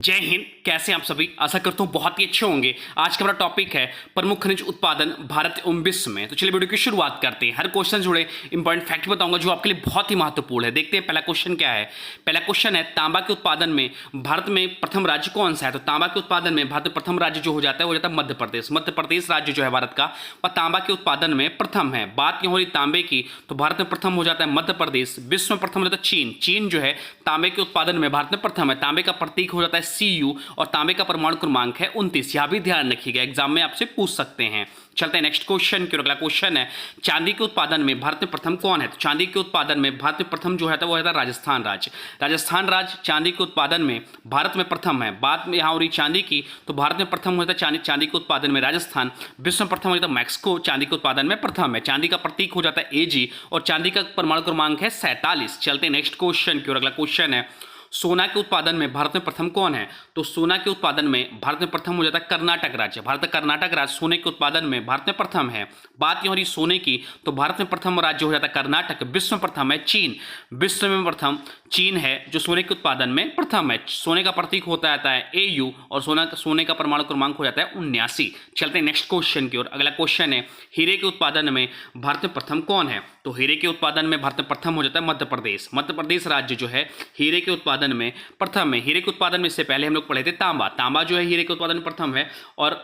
जय हिंद। कैसे आप सभी? आशा करता हूँ बहुत ही अच्छे होंगे। आज का हमारा टॉपिक है प्रमुख खनिज उत्पादन भारत एवं विश्व में। तो चलिए वीडियो की शुरुआत करते हैं। हर क्वेश्चन जुड़े इंपॉर्टेंट फैक्ट बताऊंगा जो आपके लिए बहुत ही महत्वपूर्ण है। देखते हैं पहला क्वेश्चन क्या है। पहला क्वेश्चन है तांबा के उत्पादन में भारत में प्रथम राज्य कौन सा है? तो तांबा के उत्पादन में भारत में प्रथम राज्य जो हो जाता है वो जाता है मध्य प्रदेश। मध्य प्रदेश राज्य जो है भारत का वह तांबा के उत्पादन में प्रथम है। बात यहाँ हो रही तांबे की, तो भारत में प्रथम हो जाता है मध्य प्रदेश। विश्व में प्रथम हो जाता है चीन। चीन जो है तांबे के उत्पादन में भारत में प्रथम है। तांबे का प्रतीक हो जाता है Cu और तांबे का परमाणु क्रमांक है 29। यह भी ध्यान रखिएगा, एग्जाम में आपसे पूछ सकते हैं। चलते हैं नेक्स्ट क्वेश्चन की ओर। अगला क्वेश्चन है चांदी के उत्पादन में भारत में प्रथम कौन है? तो चांदी के उत्पादन में भारत में प्रथम जो है वो है राजस्थान राज्य। राजस्थान राज्य चांदी के उत्पादन में भारत में प्रथम है। बात में यहाँ हो रही चांदी की, तो भारत में प्रथम होता है चांदी के उत्पादन में राजस्थान। विश्व में प्रथम हो जाता है मैक्सिको। चांदी के उत्पादन में प्रथम है। चांदी का प्रतीक हो जाता है Ag और चांदी का परमाणु क्रमांक है 47। चलते हैं नेक्स्ट क्वेश्चन की ओर। अगला क्वेश्चन है सोना के उत्पादन में भारत में प्रथम कौन है? तो सोना के उत्पादन में भारत में प्रथम हो जाता है कर्नाटक राज्य। भारत का कर्नाटक राज्य सोने के उत्पादन में भारत में प्रथम है। बात हो रही सोने की, तो भारत में प्रथम राज्य हो जाता है कर्नाटक। विश्व में प्रथम है चीन। विश्व में प्रथम चीन है जो सोने के उत्पादन में प्रथम है। सोने का प्रतीक होता है Au और सोने का परमाणु क्रमांक हो जाता है 79। चलते हैं नेक्स्ट क्वेश्चन की ओर। अगला क्वेश्चन है हीरे के उत्पादन में भारत में प्रथम कौन है? तो हीरे के उत्पादन में भारत में प्रथम हो जाता है मध्य प्रदेश। मध्य प्रदेश राज्य जो है हीरे के उत्पादन में प्रथम है। हीरे के उत्पादन में इससे पहले हम लोग पढ़े थे तांबा। तांबा जो है हीरे के उत्पादन में प्रथम है और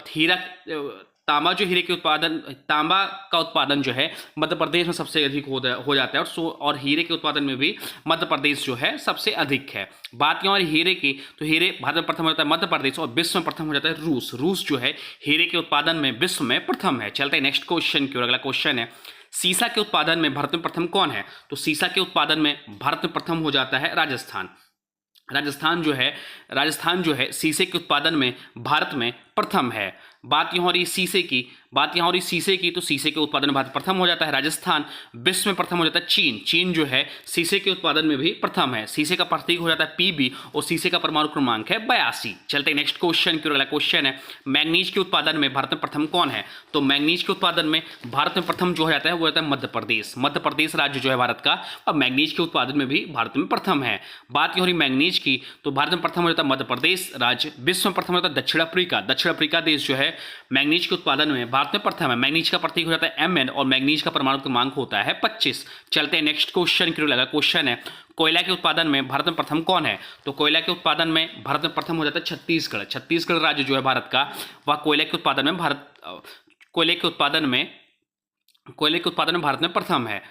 तांबा का उत्पादन जो है मध्य प्रदेश में सबसे अधिक हो जाता है और हीरे के उत्पादन में भी मध्य प्रदेश जो है सबसे अधिक है। बात यहाँ हीरे की, तो हीरे भारत में प्रथम हो जाता है मध्य प्रदेश और विश्व में प्रथम हो जाता है रूस। रूस जो है हीरे के उत्पादन में विश्व में प्रथम है। चलते हैं नेक्स्ट क्वेश्चन की ओर। अगला क्वेश्चन है सीसा के उत्पादन में भारत में प्रथम कौन है? तो सीसा के उत्पादन में भारत में प्रथम हो जाता है राजस्थान। राजस्थान जो है सीसे के उत्पादन में भारत में प्रथम है। बात यहाँ हो रही शीशे की, तो शीशे के उत्पादन में भारत प्रथम हो जाता है राजस्थान। विश्व में प्रथम हो जाता है चीन। चीन जो है शीशे के उत्पादन में भी प्रथम है। शीशे का प्रतीक हो जाता है Pb और शीशे का परमाणु क्रमांक है 82। चलते हैं नेक्स्ट क्वेश्चन की ओर। अगला क्वेश्चन है मैग्नीज के उत्पादन में भारत में प्रथम कौन है? तो मैग्नीज के उत्पादन में भारत में प्रथम जो हो जाता है वो जाता है मध्य प्रदेश। मध्य प्रदेश राज्य जो है भारत का और मैग्नीज के उत्पादन में भी भारत में प्रथम है। बात हो रही मैग्नीज की, तो भारत में प्रथम हो जाता है मध्य प्रदेश राज्य। विश्व में प्रथम हो जाता है दक्षिण अफ्रीका। दक्षिण अफ्रीका देश जो है मैग्नीज के उत्पादन में भारत में प्रथम है। मैग्नीज का प्रतीक हो जाता है Mn और मैग्नीज का परमाणु क्रमांक होता है 25। चलते हैं नेक्स्ट क्वेश्चन की ओर। लगा क्वेश्चन है कोयला के उत्पादन में भारत में प्रथम कौन है? तो कोयला के उत्पादन में भारत में प्रथम हो जाता है छत्तीसगढ़। छत्तीसगढ़ राज्य जो है भारत का वह कोयले के उत्पादन में भारत में प्रथम है।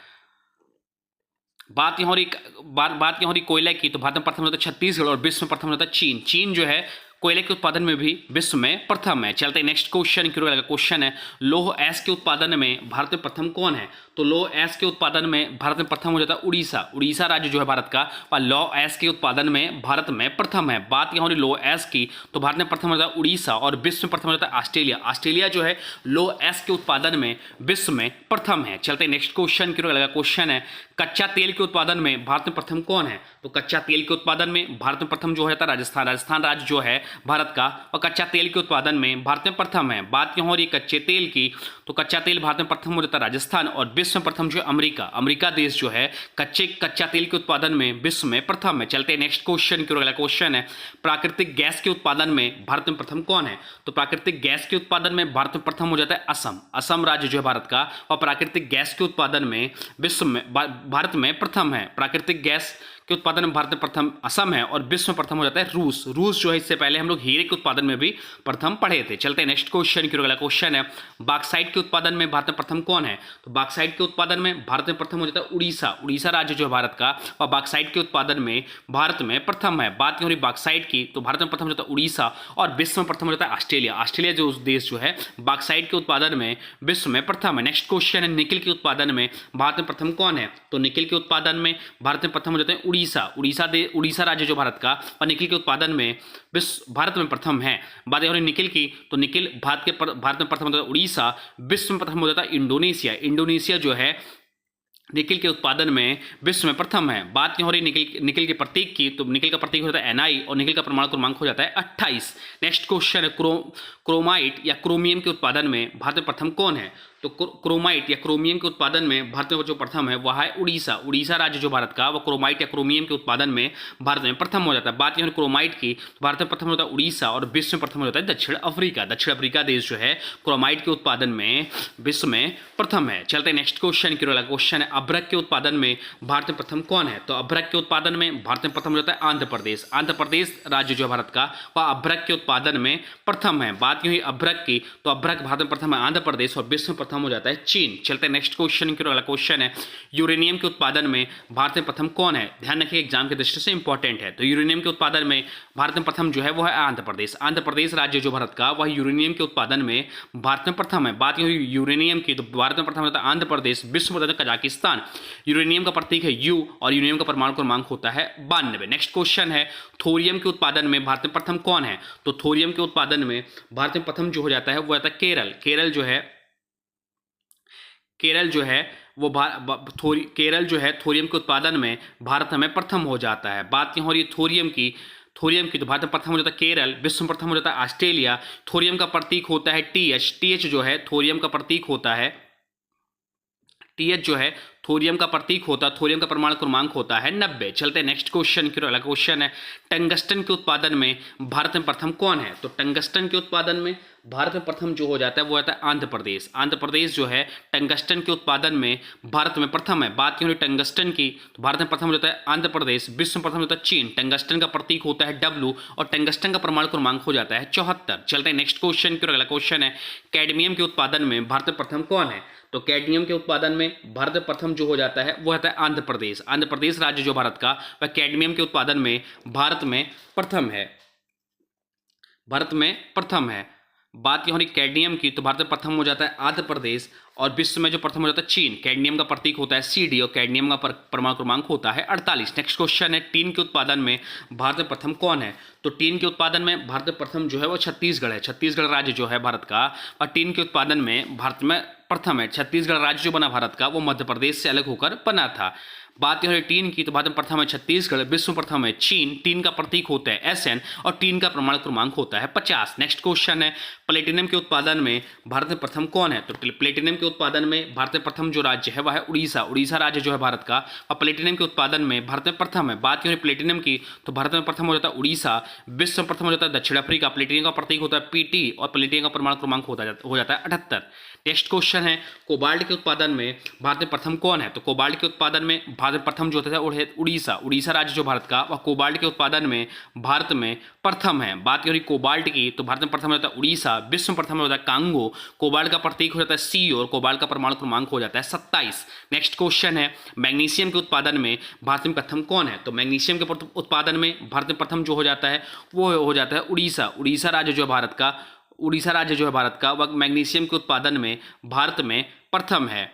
बात यहाँ हो रही कोयला की, तो भारत में प्रथम होता है छत्तीसगढ़ और विश्व में प्रथम होता है चीन। चीन जो है कोयले के उत्पादन में भी विश्व में प्रथम है। चलते हैं नेक्स्ट क्वेश्चन की ओर। क्वेश्चन है लौह एस के उत्पादन में भारत में प्रथम कौन है? तो लौह एस के उत्पादन में भारत में प्रथम हो जाता है उड़ीसा। उड़ीसा राज्य जो है भारत का और लौह एस के उत्पादन में भारत में प्रथम है। बात यहाँ हो रही लौह एस की, तो भारत में प्रथम हो जाता है उड़ीसा और विश्व में प्रथम हो जाता है ऑस्ट्रेलिया। ऑस्ट्रेलिया जो है लौह एस के उत्पादन में विश्व में प्रथम है। चलते हैं नेक्स्ट क्वेश्चन की ओर। क्वेश्चन है कच्चा तेल के उत्पादन में भारत में प्रथम कौन है? तो कच्चा तेल के उत्पादन में भारत में प्रथम जो हो जाता है राजस्थान। राजस्थान राज्य जो है भारत का और कच्चा तेल के उत्पादन में भारत में प्रथम है। बात यहाँ हो रही कच्चे तेल की, तो कच्चा तेल भारत में प्रथम हो जाता है राजस्थान और विश्व में प्रथम जो है अमेरिका। अमेरिका देश जो है कच्चा तेल के उत्पादन में विश्व में प्रथम है। चलते हैं नेक्स्ट क्वेश्चन की ओर। अगला क्वेश्चन है प्राकृतिक गैस के उत्पादन में भारत में प्रथम कौन है? तो प्राकृतिक गैस के उत्पादन में भारत में प्रथम हो जाता है असम। असम राज्य जो है भारत का और प्राकृतिक गैस के उत्पादन में विश्व में भारत में प्रथम है। प्राकृतिक गैस के उत्पादन में भारत में प्रथम असम है और विश्व में प्रथम हो जाता है रूस। रूस जो है इससे पहले हम लोग हीरे के उत्पादन में भी प्रथम पढ़े थे। चलते हैं नेक्स्ट क्वेश्चन की ओर। अगला क्वेश्चन है बॉक्साइट के उत्पादन में भारत में प्रथम कौन है? तो बॉक्साइट के उत्पादन में भारत में प्रथम हो जाता है उड़ीसा। उड़ीसा राज्य जो है भारत का और बॉक्साइट के उत्पादन में भारत में प्रथम है। बात हो रही बॉक्साइट की, तो भारत में प्रथम हो जाता है उड़ीसा और विश्व में प्रथम हो जाता है ऑस्ट्रेलिया। ऑस्ट्रेलिया जो देश जो है बॉक्साइट के उत्पादन में विश्व में प्रथम है। नेक्स्ट क्वेश्चन है निकिल के उत्पादन में भारत में प्रथम कौन है? तो निकिल के उत्पादन में भारत में प्रथम हो जाते हैं उड़ीसा राज्य जो भारत का और निकिल के उत्पादन में भारत में प्रथम है। बात हो रही निकिल की, तो निकिल भारत में प्रथम होता है उड़ीसा। विश्व में प्रथम हो जाता है इंडोनेशिया। इंडोनेशिया जो है निकिल के उत्पादन में विश्व में प्रथम है। बात हो रही निकिल के प्रतीक की, तो निकिल का प्रतीक हो जाता है Ni और निकिल का परमाणु क्रमांक हो जाता है 28। नेक्स्ट क्वेश्चन है क्रोमाइट या क्रोमियम के उत्पादन में भारत में प्रथम कौन है? तो क्रोमाइट या क्रोमियम के उत्पादन में भारत में जो प्रथम है वह है उड़ीसा। उड़ीसा राज्य जो भारत का, वो क्रोमाइट या क्रोमियम के उत्पादन में भारत में प्रथम हो जाता है। बात यहाँ क्रोमाइट की, भारत में प्रथम होता है उड़ीसा और विश्व में प्रथम हो जाता है दक्षिण अफ्रीका। दक्षिण अफ्रीका देश जो है क्रोमाइट के उत्पादन में विश्व में प्रथम है। चलते हैं नेक्स्ट क्वेश्चन की ओर। क्वेश्चन है अभ्रक के उत्पादन में भारत में प्रथम कौन है? तो अभ्रक के उत्पादन में भारत में प्रथम हो जाता है आंध्र प्रदेश। आंध्र प्रदेश राज्य जो भारत का, वह अभ्रक के उत्पादन में प्रथम है। बात यूं ही अभ्रक की, तो अभ्रक भारत में प्रथम है आंध्र प्रदेश और विश्व में प्रथम हो जाता है चीन। चलते हैं नेक्स्ट क्वेश्चन की ओर। अगला क्वेश्चन है यूरेनियम के उत्पादन में भारत में प्रथम कौन है? ध्यान रखिए एग्जाम की दृष्टि से इंपॉर्टेंट है। तो यूरेनियम के उत्पादन में भारत में प्रथम जो है वो है आंध्र प्रदेश। आंध्र प्रदेश राज्य जो भारत का, वह यूरेनियम के उत्पादन में भारत में प्रथम है। बात यूं यूरेनियम की, तो भारत में प्रथम होता है आंध्र प्रदेश, विश्व में होता है कजाकिस्तान। यूरेनियम का प्रतीक है यू और यूरेनियम का परमाणु क्रमांक होता है 92। नेक्स्ट क्वेश्चन है थोरियम के उत्पादन में भारत में प्रथम कौन है? तो थोरियम के उत्पादन में भारत में प्रथम जो हो जाता है वो आता है केरल। केरल जो है वो केरल जो है थोरियम के उत्पादन में भारत में प्रथम हो जाता है। बात यहाँ हो रही है थोरियम की, तो भारत में प्रथम हो जाता है केरल, विश्व में प्रथम हो जाता है ऑस्ट्रेलिया। थोरियम का प्रतीक होता है TH। TH जो है थोरियम का प्रतीक होता है, TH जो है थोरियम का प्रतीक होता है, थोरियम का परमाणु क्रमांक होता है 90। चलते हैं नेक्स्ट क्वेश्चन की ओर। अगला क्वेश्चन है टंगस्टन के उत्पादन में भारत में प्रथम कौन है? तो टंगस्टन के उत्पादन में भारत में प्रथम जो हो जाता है वो आता है आंध्र प्रदेश। आंध्र प्रदेश जो है टंगस्टन के उत्पादन में भारत में प्रथम है। बात की टंगस्टन की, तो भारत में प्रथम हो जाता है आंध्र प्रदेश, विश्व में प्रथम होता है चीन। टंगस्टन का प्रतीक होता है W और टंगस्टन का परमाणु क्रमांक हो जाता है 74। चलते हैं नेक्स्ट क्वेश्चन की ओर। अगला क्वेश्चन है कैडमियम के उत्पादन में भारत में प्रथम कौन है? तो कैडमियम के उत्पादन में भारत में प्रथम जो हो जाता है वो होता है आंध्र प्रदेश। आंध्र प्रदेश राज्य जो भारत का, वह कैडमियम के उत्पादन में भारत में प्रथम है। बात यहाँ हो कैडमियम की, तो भारत में प्रथम हो जाता है आंध्र प्रदेश और विश्व में जो प्रथम हो जाता है चीन। कैडमियम का प्रतीक होता है CD और कैडमियम का परमाणु क्रमांक होता है 48। नेक्स्ट क्वेश्चन है टीन के उत्पादन में भारत में प्रथम कौन है? तो टीन के उत्पादन में भारत में प्रथम जो है वो छत्तीसगढ़ है। छत्तीसगढ़ राज्य जो है भारत का, और टीन के उत्पादन में भारत में प्रथम है। छत्तीसगढ़ राज्य जो बना भारत का, वो मध्य प्रदेश से अलग होकर बना था। बात यह टीन की, तो भारत में प्रथम है छत्तीसगढ़, विश्व में प्रथम है चीन। टीन का प्रतीक होता है SN और टीन का परमाणु क्रमांक होता है 50। नेक्स्ट क्वेश्चन है प्लेटिनम के उत्पादन में भारत में प्रथम कौन है? तो प्लेटिनम के उत्पादन में भारत में प्रथम जो राज्य है वह है उड़ीसा। उड़ीसा राज्य जो है भारत का, और प्लेटिनम के उत्पादन में भारत में प्रथम है। बात यह प्लेटिनम की, तो भारत में प्रथम हो जाता है उड़ीसा, विश्व में प्रथम हो जाता है दक्षिण अफ्रीका। प्लेटिनम का प्रतीक होता है PT और प्लेटिनम का परमाणु क्रमांक हो जाता है 78। नेक्स्ट क्वेश्चन है कोबाल्ट के उत्पादन में भारत में प्रथम कौन है? तो कोबाल्ट के उत्पादन में भारत में प्रथम जो होता है उड़ीसा। उड़ीसा राज्य जो भारत का, वह कोबाल्ट के उत्पादन में भारत में प्रथम है। बात हो रही कोबाल्ट की, तो भारत में प्रथम होता है उड़ीसा, विश्व में प्रथम होता है कांगो। कोबाल्ट का प्रतीक हो जाता है C और कोबाल्ट का परमाणु क्रमांक हो जाता है 27। नेक्स्ट क्वेश्चन है मैग्नीशियम के उत्पादन में भारत में प्रथम कौन है? तो मैग्नीशियम के उत्पादन में भारत में प्रथम जो हो जाता है वो हो जाता है उड़ीसा। उड़ीसा राज्य जो है भारत का, वह मैग्नीशियम के उत्पादन में भारत में प्रथम है।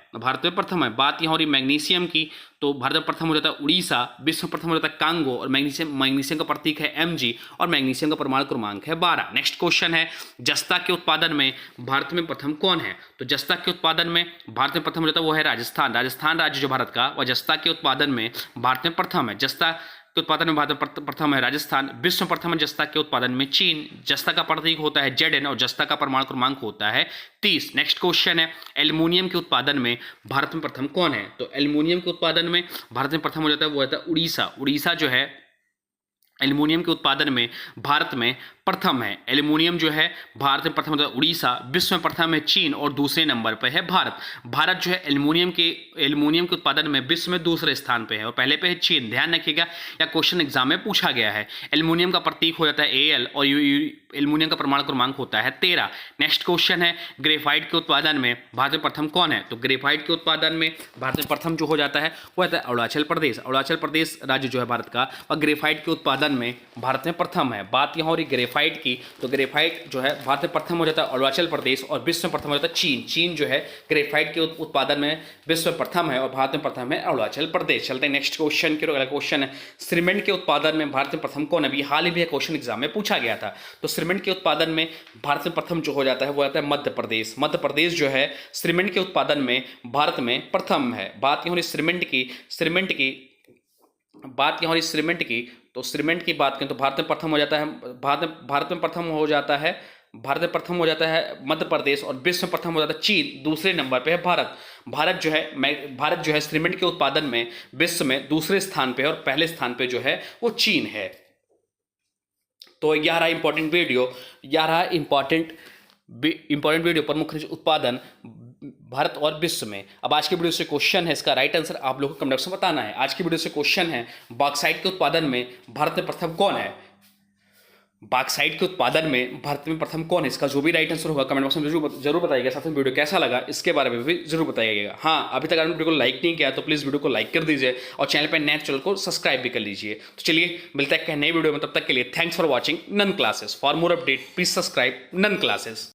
बात यहाँ हो रही मैग्नीशियम की, तो भारत में प्रथम हो जाता है उड़ीसा, विश्व में प्रथम हो जाता है कांगो और मैग्नीशियम का प्रतीक है MG और मैग्नीशियम का परमाणु क्रमांक है 12। नेक्स्ट क्वेश्चन है जस्ता के उत्पादन में भारत में प्रथम कौन है? तो जस्ता के उत्पादन में भारत में प्रथम हो जाता है वो है राजस्थान। राजस्थान राज्य जो भारत का, वह जस्ता के उत्पादन में भारत में प्रथम है। जस्ता के उत्पादन में भारत प्रथम है राजस्थान, विश्व में प्रथम है जस्ता के उत्पादन में चीन। जस्ता का प्रतीक होता है ZN और जस्ता का परमाणु क्रमांक होता है 30। नेक्स्ट क्वेश्चन है एल्युमिनियम के उत्पादन में भारत में प्रथम कौन है? तो एल्युमिनियम के उत्पादन में भारत में प्रथम हो जाता है वो होता है उड़ीसा। उड़ीसा जो है एल्युमिनियम के उत्पादन में भारत में प्रथम है। एल्युमिनियम जो है भारत में प्रथम होता है उड़ीसा, विश्व में प्रथम है चीन और दूसरे नंबर पर है भारत। भारत जो है एल्युमिनियम के उत्पादन में विश्व में दूसरे स्थान पे है और पहले पे है चीन। ध्यान रखिएगा, या क्वेश्चन एग्जाम में पूछा गया है। एल्युमिनियम का प्रतीक हो जाता है AL और एल्युमिनियम का परमाणु क्रमांक होता है 13। नेक्स्ट क्वेश्चन है ग्रेफाइट के उत्पादन में भारत में प्रथम कौन है? तो ग्रेफाइट के उत्पादन में भारत में प्रथम जो हो जाता है वो होता है अरुणाचल प्रदेश। अरुणाचल प्रदेश राज्य जो है भारत का, और ग्रेफाइट के उत्पादन में भारत में प्रथम है। बात यहाँ हो रही ग्रेफाइट की, तो ग्रेफाइट जो है भारत में प्रथम हो जाता है अरुणाचल प्रदेश और विश्व में प्रथम हो जाता है चीन। चीन जो है ग्रेफाइट के उत्पादन में विश्व में प्रथम है और भारत में प्रथम है अरुणाचल प्रदेश। चलते हैं नेक्स्ट क्वेश्चन की। अगला क्वेश्चन है सीमेंट के उत्पादन में भारत में प्रथम कौन है? अभी हाल ही में क्वेश्चन एग्जाम में पूछा गया था। तो सीमेंट के उत्पादन में भारत में प्रथम जो हो जाता है वो आता है मध्य प्रदेश। मध्य प्रदेश जो है सीमेंट के उत्पादन में भारत में प्रथम है। बात यहाँ सीमेंट की, तो सीमेंट की बात करें तो भारत में प्रथम हो जाता है, भारत में प्रथम हो जाता है भारत में प्रथम हो जाता है मध्य प्रदेश, और विश्व में प्रथम हो जाता है चीन, दूसरे नंबर पे है भारत। भारत जो है सीमेंट के उत्पादन में विश्व में दूसरे स्थान पे है, और पहले स्थान पे जो है वो चीन है। तो यह रहा इंपॉर्टेंट वीडियो प्रमुख खनिज उत्पादन भारत और विश्व में। अब आज की वीडियो से क्वेश्चन है, इसका राइट आंसर आप लोगों को कमेंट बॉक्स में बताना है। आज की वीडियो से क्वेश्चन है, बॉक्साइट के उत्पादन में भारत में प्रथम कौन है? बॉक्साइट के उत्पादन में भारत में प्रथम कौन है? इसका जो भी राइट आंसर होगा कमेंट बॉक्स में जरूर बताइएगा। साथ में वीडियो कैसा लगा इसके बारे में भी जरूर बताइएगा। हाँ, अभी तक आपने वीडियो को लाइक नहीं किया तो प्लीज़ वीडियो को लाइक कर दीजिए, और चैनल पर नए चैनल को सब्सक्राइब भी कर लीजिए। तो चलिए मिलता है नई वीडियो में, तब तक के लिए thanks for watching nun classes. For more update please subscribe nun classes.